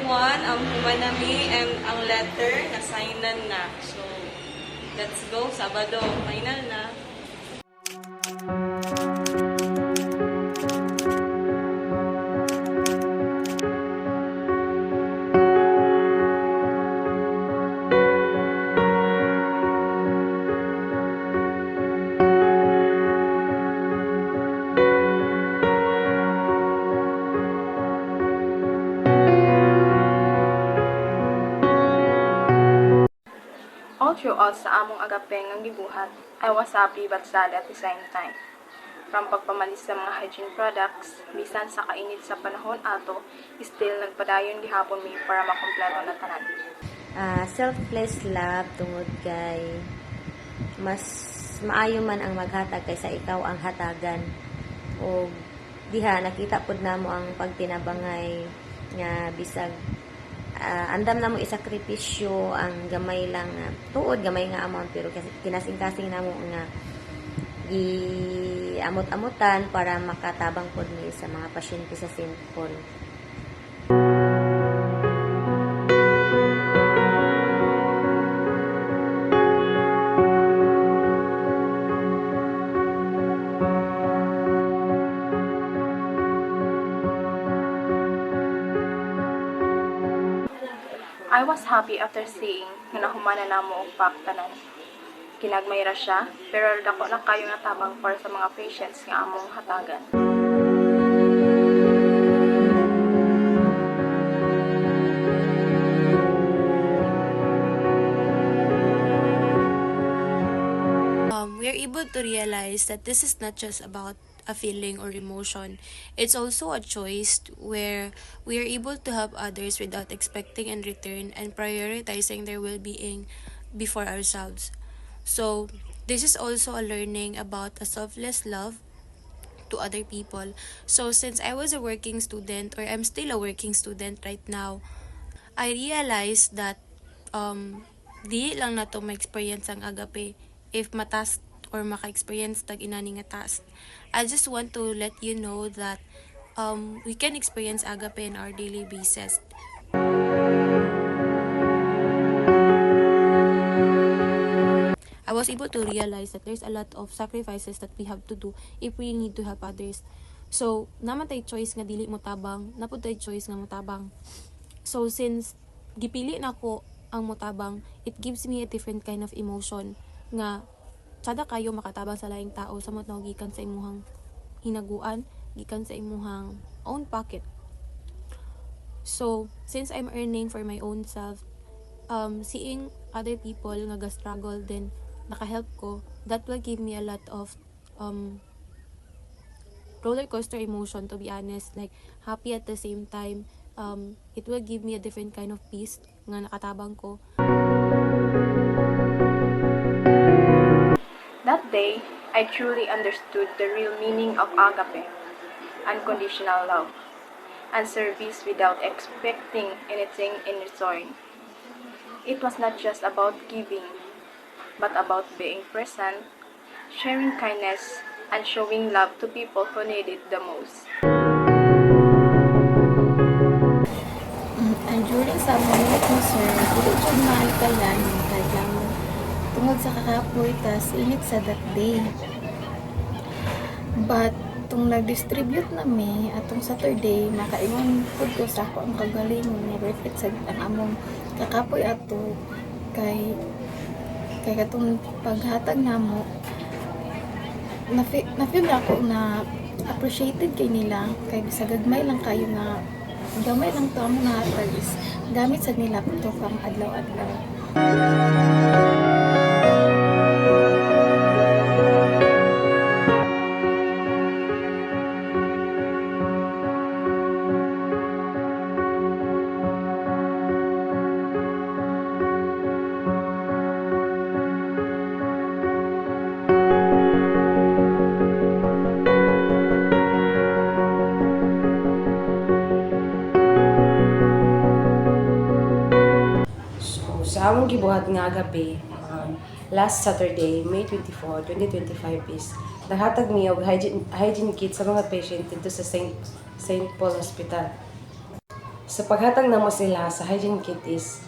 one, ang humanami, and ang letter, na-signan na. So, let's go. Sabado, final na. All throughout sa among agapeng ang gibuhat, I was happy but sad at the same time. From pagpamalis sa mga hygiene products, bisan sa kainit sa panahon ato, still nagpadayon gihapon mi para makompleto na tanan. Selfless love tungod kay mas maayo man ang maghatag kaysa ikaw ang hatagan. O diha nakita pud namo ang pagtinabangay nga bisag andam na mo isakripisyo ang gamay lang tuod gamay nga amount pero kasi kinasing-kasing namo nga amot-amutan para makatabang pod ni sa mga pasyente sa St. Paul. I was happy after seeing nga nahumana namo og paktanan. Kinagmayra siya, pero dako na kayo nga tabang para sa mga patients nga among hatagan. We are able to realize that this is not just about a feeling or emotion. It's also a choice where we are able to help others without expecting in return and prioritizing their well-being before ourselves. So, this is also a learning about a selfless love to other people. So, since I was a working student, or I'm still a working student right now, I realized that di lang na to ma-experience ang agape if matas or maka-experience tag inani nga task. I just want to let you know that we can experience agape in our daily basis. I was able to realize that there's a lot of sacrifices that we have to do if we need to help others. So, naman tay choice nga dili mo tabang, napud tay choice nga mo tabang. So, since gipili na ko ang motabang, it gives me a different kind of emotion nga sada kayo makatabang sa laing tao samot na gikan sa imuhang hinaguan, gikan sa imuhang own pocket. So, since I'm earning for my own self, seeing other people nga ga-struggle then naka-help ko, that will give me a lot of roller coaster emotion, to be honest, like happy at the same time. It will give me a different kind of peace nga nakatabang ko. That day, I truly understood the real meaning of agape, unconditional love, and service without expecting anything in return. It was not just about giving, but about being present, sharing kindness, and showing love to people who need it the most. And during sa mga concern, dili jud maitalan kahit lang tungod sa kakapoy tas init sa that day. But tung nag-distribute nami atong Saturday, makaingon pud ko sa ako ang kagalingon nga reflect sa ang among kakapoy ato kay katong paghatag namo na-feel ako na appreciated kay nila kay bisag gagmay lang kayo nga gamay lang to ang mga hatag is gamit sa nila to pang adlaw-adlaw. Sa among gibuhat nga agape, last Saturday, May 24, 2025 is naghatag mi og hygiene kit sa mga patient dito sa St. Paul Hospital. Sa paghatag namo sila sa hygiene kit is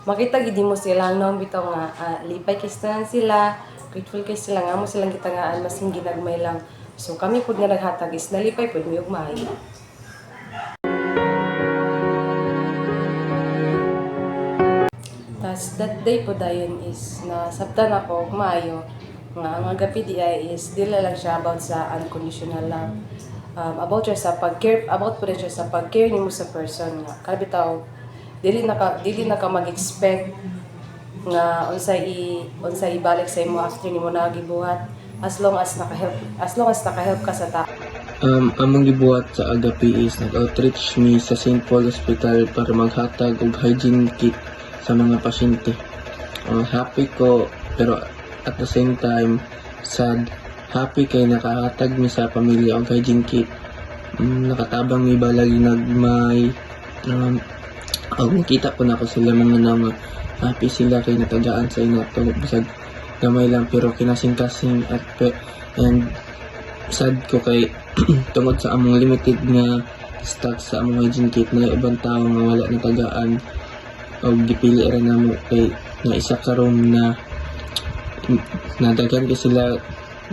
makita gid mo sila no bitaw nga lipay kay sila, grateful kay sila nga mo silang gitangaan masing ginagmay lang. So kami pud nga naghatag is nalipay pud mi ug maayo. Tas that day po dayon is na sabtan ako maayo nga ang agapi di ay is dili lang siya about sa unconditional love. About siya sa pag-care, about po rin siya sa pag-care nimo sa person nga kalbitaw dili na ka mag-expect nga unsay ibalik sa imo after nimo nagibuhat as long as naka-help ka sa tao. Among gibuhat sa Agapi is nag-outreach mi sa St. Paul Hospital para maghatag og hygiene kit sa mga pasyente. Happy ko pero at the same time sad. Happy kay nakahatag mi sa pamilya og hygiene kit. Nakatabang mi balagi nagmay og nakita ko na ako sila mga nga happy sila kay natagaan sa inato bisag gamay lang pero kinasing-kasing and sad ko kay tungod sa among limited nga stock sa among hygiene kit na ibang tao nga wala natagaan o gipili ra namo kay nga isa karon na nadagan kay sila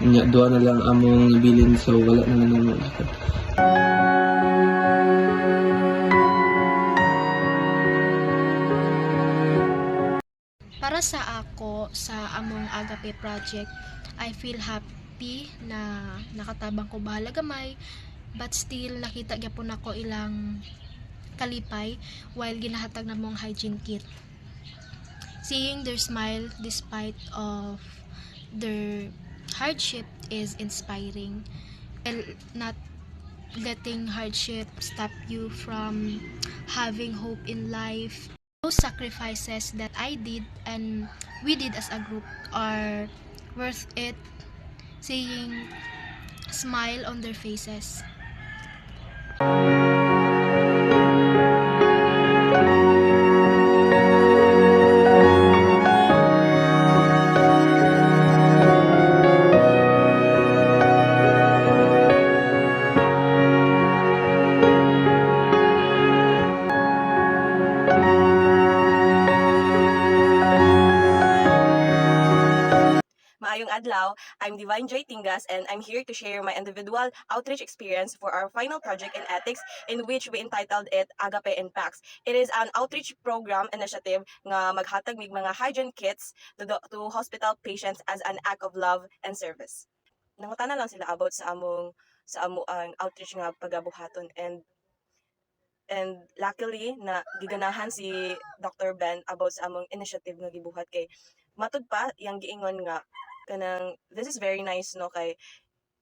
nya duha na lang among nabilin so wala na namo. Para sa ako, sa among Agape project, I feel happy na nakatabang ko bahala gamay, but still nakita gyapon ako ilang kalipay while ginahatag na mong hygiene kit. Seeing their smile despite of their hardship is inspiring. And not letting hardship stop you from having hope in life. Those sacrifices that I did and we did as a group are worth it, seeing smile on their faces. Maayong adlaw, I'm Divine Joy Tingas and I'm here to share my individual outreach experience for our final project in ethics in which we entitled it Agape and Pax. It is an outreach program initiative nga maghatag mig mga hygiene kits to hospital patients as an act of love and service. Nangutana lang sila about sa among outreach nga pagabuhaton and luckily na giganahan si Dr. Ben about sa among initiative nga gibuhat kay matud pa yang giingon nga kanang this is very nice no kay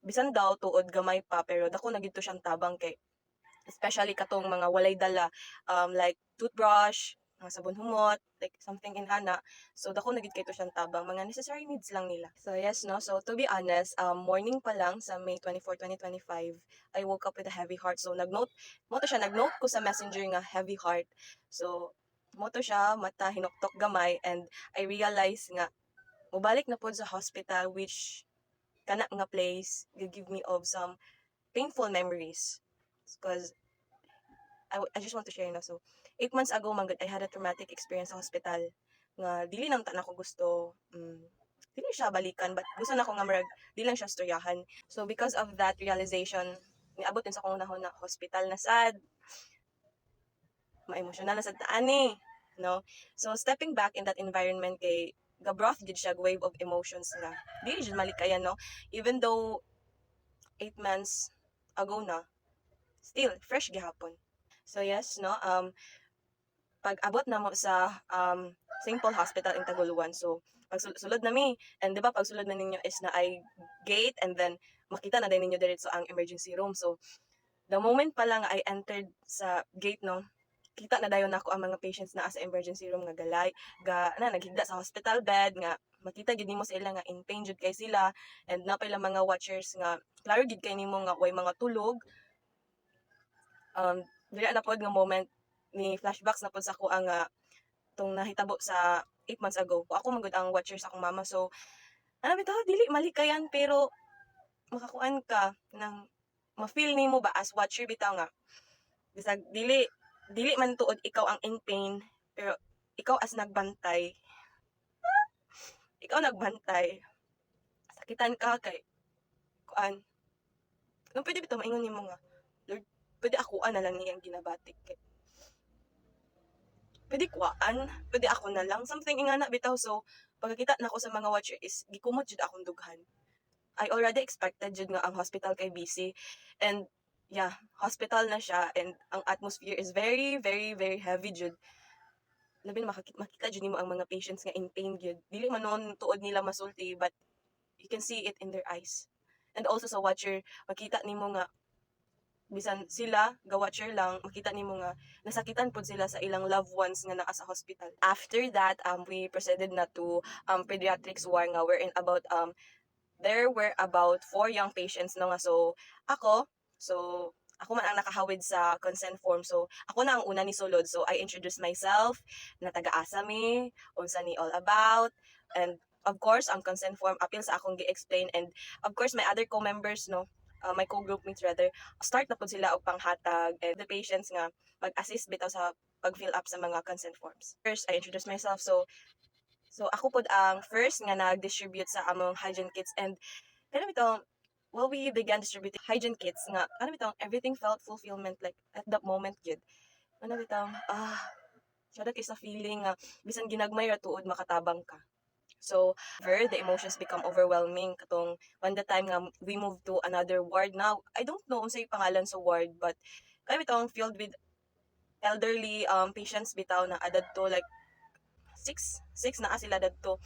bisan daw tuod gamay pa pero dako na gid to siyang tabang kay especially katong mga walay dala like toothbrush, sabon humot, like something in ana. So dako na gid kay to siyang tabang mga necessary needs lang nila. So yes no, so to be honest, morning pa lang sa May 24, 2025, I woke up with a heavy heart. So nag-note ko sa messenger nga heavy heart. So mo to siya mata hinuktok gamay and I realized nga mubalik na pod sa hospital which kana nga place give me of some painful memories because I just want to share na so 8 months ago man gud I had a traumatic experience sa hospital nga dili nang ta ko gusto dili siya balikan but gusto na ko nga marag dili lang siya storyahan. So because of that realization niabot din sa akong unahon na hospital na sad ma-emotional na sad ta ani no. So stepping back in that environment kay gabroth gid siya wave of emotions nga dili jud malikayan no even though 8 months ago na still fresh gihapon. So yes no pag abot na mo sa St. Paul Hospital in Taguluan so pag sulod na mi and di ba pag sulod na ninyo is na ay gate and then makita na din ninyo diretso ang emergency room. So the moment pa lang I entered sa gate no kita na dayon ako ang mga patients na sa emergency room nga galay naghigda sa hospital bed nga makita gid nimo sila nga in pain jud kay sila and napay lang mga watchers nga klaro gid kay nimo nga way mga tulog dili na pod nga moment ni flashbacks na pod sa ako ang tong nahitabo sa 8 months ago ako man gud ang watchers akong mama so ano bitaw dili malikayan pero makakuan ka nang ma-feel nimo ba as watcher bitaw nga bisag dili dili man tuod ikaw ang in pain, pero ikaw as nagbantay, sakitan ka kay kuan. Kung pwede bitaw maingon nimo nga, Lord, pwede akuan na lang niyang ginabatik kay. Pwede kuan, pwede ako na lang, something ingana bitaw. So pagkakita nako sa mga watcher is gikumot jud akong dughan. I already expected jud nga ang hospital kay busy, and yeah, hospital na siya, and ang atmosphere is very very very heavy jud. Labi na makita jud nimo ang mga patients nga in pain jud. Dili man noon tuod nila masulti, but you can see it in their eyes. And also sa watcher, makita nimo nga bisan sila ga watcher lang, makita nimo nga nasakitan pud sila sa ilang loved ones nga naa sa hospital. After that, we proceeded na to pediatrics ward nga wherein about there were about 4 young patients no nga. So ako man ang nakahawid sa consent form. So ako na ang una ni sulod. So I introduced myself, na taga-asa mi, unsa ni all about, and of course ang consent form appeal sa akong gi-explain, and of course my other co-members no, my co-group mates rather, start na pud sila og panghatag, and the patients nga mag-assist bitaw sa pag-fill up sa mga consent forms. First, I introduced myself. So ako pud ang first nga nag-distribute sa among hygiene kits, and ano bitaw, while we began distributing hygiene kits nga, ano bitaw, everything felt fulfillment like at that moment gyud. Ano bitaw, sada kay sa feeling nga bisan ginagmay ra tuod makatabang ka. So, the emotions become overwhelming katong when the time nga we moved to another ward now. I don't know unsay pangalan sa ward, but kami bitong filled with elderly patients bitaw na adad to like six na sila dadto,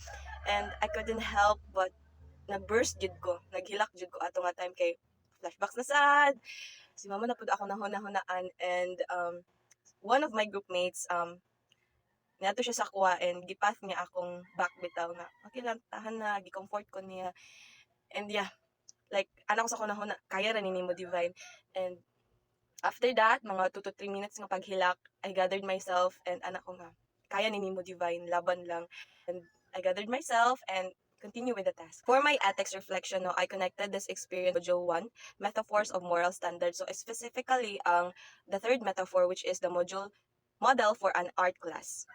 and I couldn't help but nag-burst jud ko, naghilak jud ko ato nga time kay flashbacks na sad. Si mama na pud ako nahuna-hunaan, and one of my group mates niadto siya sa kuha, and gipath niya akong back bitaw nga okay lang, tahan na, gi-comfort ko niya. And yeah, like anak ko sa kunahuna, kaya ra ni mo divine. And after that, mga 2 to 3 minutes nga paghilak, I gathered myself, and anak ko nga kaya ni mo divine, laban lang. And I gathered myself and continue with the task. For my ethics reflection, no, I connected this experience to Module 1, Metaphors of Moral Standards. So specifically, the third metaphor, which is the model for an art class.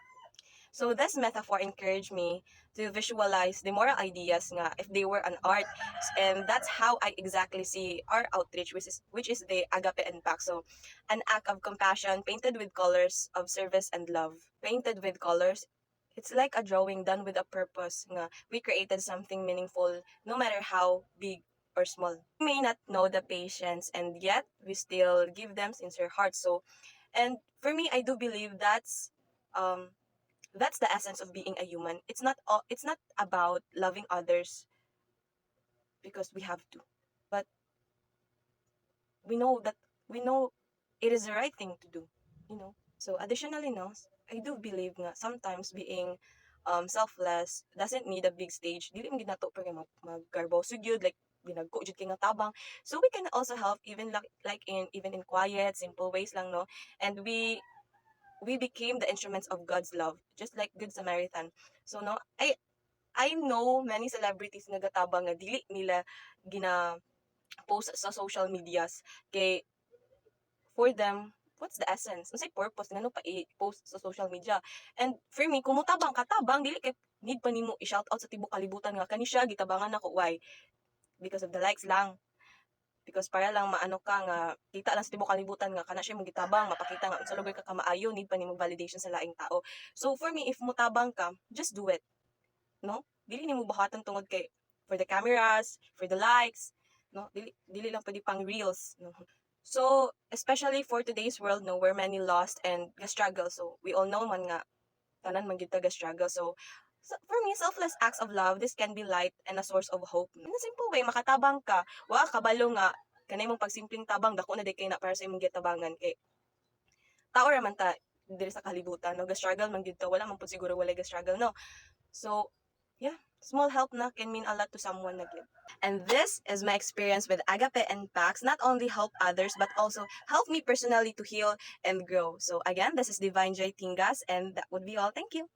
So this metaphor encouraged me to visualize the moral ideas nga if they were an art, and that's how I exactly see our outreach, which is the Agape and Pax. So an act of compassion painted with colors of service and love. Painted with colors, it's like a drawing done with a purpose nga we created something meaningful no matter how big or small. We may not know the patients, and yet we still give them sincere hearts. So, and for me, I do believe that's the essence of being a human. It's not about loving others because we have to, but we know it is the right thing to do, you know. So additionally, no, I do believe nga sometimes being selfless doesn't need a big stage. Dili mo ginato pa maggarbaw sugyod like binagko jud kay nga tabang. So we can also help even even in quiet, simple ways lang, no. And we became the instruments of God's love, just like Good Samaritan. So no, I know many celebrities nga gatabang nga dili nila gina post sa social medias kay for them, what's the essence? Unsay purpose ngano pa i-post sa social media? And for me, kung mutabang ka, tabang dili kay need pa nimo i-shout out sa tibok kalibutan nga kani siya gitabangan nako. Why? Because of the likes lang. Because para lang maano ka nga kita lang sa tibok kalibutan nga kana siya mong gitabang, mapakita nga unsa lugar ka kamaayo, need pa nimo validation sa laing tao. So for me, if mutabang ka, just do it. No? Dili nimo buhatan tungod kay for the cameras, for the likes, no? Dili lang pwede pang reels, no? So, especially for today's world, no, where many lost and struggle. So, we all know man nga tanan man gyud ta struggle. So for me, selfless acts of love, this can be light and a source of hope. In a simple way, makatabang ka. Wa kabalo nga kanay mong pagsimpleng tabang dako na di kay na para sa imong gitabangan kay tao ra man ta diri sa kalibutan, no, ga-struggle man gyud ta, wala man pud siguro walay ga-struggle, no. So yeah, small help na can mean a lot to someone na gyud. And this is my experience with Agape and Pax. Not only help others but also help me personally to heal and grow. So again, this is Divine Joy Tingas, and that would be all. Thank you.